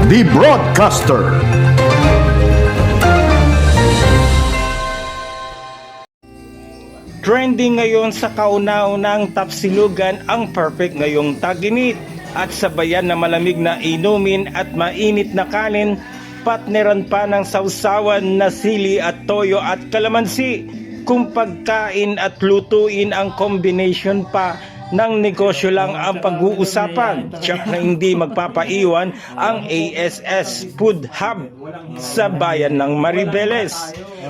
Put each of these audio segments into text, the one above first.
The Broadcaster. Trending ngayon sa kauna-unang tapsilugan ang perfect ngayong tag-init at sabayan na malamig na inumin at mainit na kanin, partneran pa ng sausawan na sili at toyo at kalamansi. Kung pagkain at lutuin ang combination pa ng negosyo lang ang pag-uusapan, tiyak na hindi magpapaiwan ang ASS Food Hub sa bayan ng Maribeles.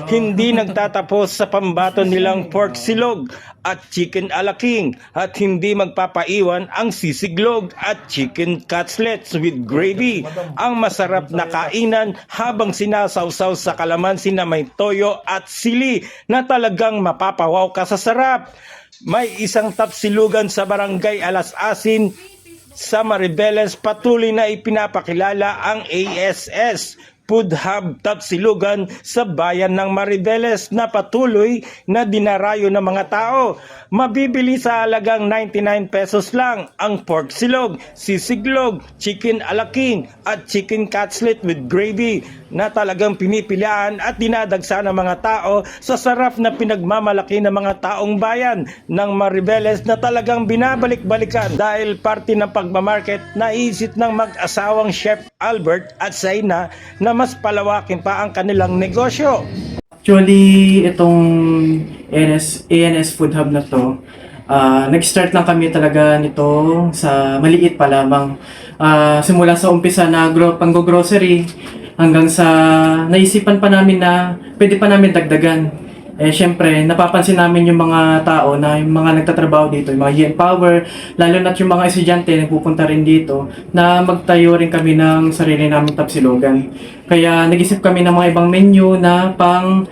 Hindi nagtatapos sa pambato nilang pork silog at chicken alaking at hindi magpapaiwan ang sisiglog at chicken cutlets with gravy. Ang masarap na kainan habang sinasawsaw sa kalamansi na may toyo at sili na talagang mapapawaw ka sa sarap. May isang tapsilugan sa barangay Alas Asin sa Maribeles, patuloy na ipinapakilala ang ASS Food Hub Tapsilugan sa bayan ng Maribeles na patuloy na dinarayo ng mga tao. Mabibili sa halagang 99 pesos lang ang pork silog, sisiglog, chicken alaking at chicken cutlet with gravy na talagang pinipilian at dinadagsa ng mga tao sa sarap na pinagmamalaki ng mga taong bayan ng Maribeles na talagang binabalik-balikan dahil parte ng pagmamarket na isip ng mag-asawang Chef Albert at Zaina na mas palawakin pa ang kanilang negosyo. Actually, itong ANS Food Hub na to, nag-start lang kami talaga nito sa maliit pa lamang. Simula sa umpisa na pang-grocery hanggang sa naisipan pa namin na pwede pa namin dagdagan. Syempre, napapansin namin yung mga tao na yung mga nagtatrabaho dito, yung mga Power, lalo na yung mga estudyante nagpupunta rin dito, na magtayo rin kami ng sarili naming tapsilugan. Kaya nag-isip kami ng mga ibang menu na pang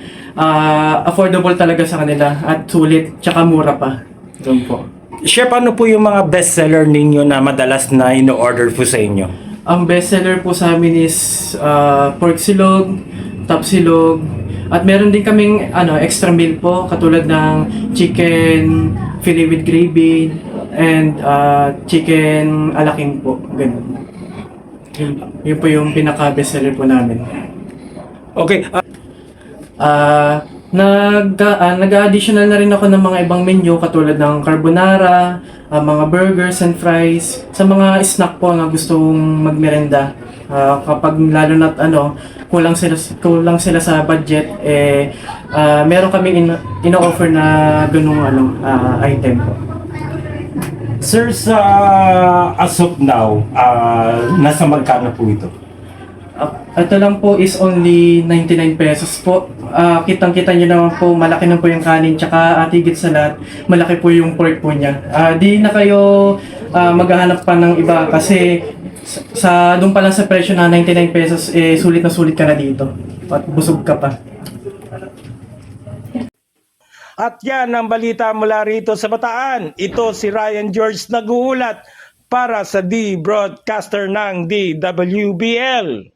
affordable talaga sa kanila at sulit, tsaka mura pa. Doon po. Chef, ano po yung mga bestseller ninyo na madalas na ino-order po sa inyo? Ang bestseller po sa amin is pork silog, tapsilog, at meron din kaming extra meal po katulad ng chicken fillet with gravy and chicken alaking po. Ganun. Yun po yung pinaka-bestseller po namin. Okay. Nag-additional na rin ako ng mga ibang menu katulad ng carbonara, mga burgers and fries sa mga snack po na gustong magmerenda. Kapag lalo na kulang sila sa budget, meron kaming ino-offer na ganung item po. Sir, sa as of now, nasa magkano po ito? Ito lang po is only 99 pesos po. Kitang-kita nyo naman po, malaki na po yung kanin, tsaka higit sa lahat, malaki po yung pork po niya. Di na kayo maghahanap pa ng iba kasi doon pa lang sa presyo na 99 pesos, sulit na sulit ka na dito. At busog ka pa. At yan ang balita mula rito sa Bataan. Ito si Ryan George nag-uulat para sa The Broadcaster ng DWBL.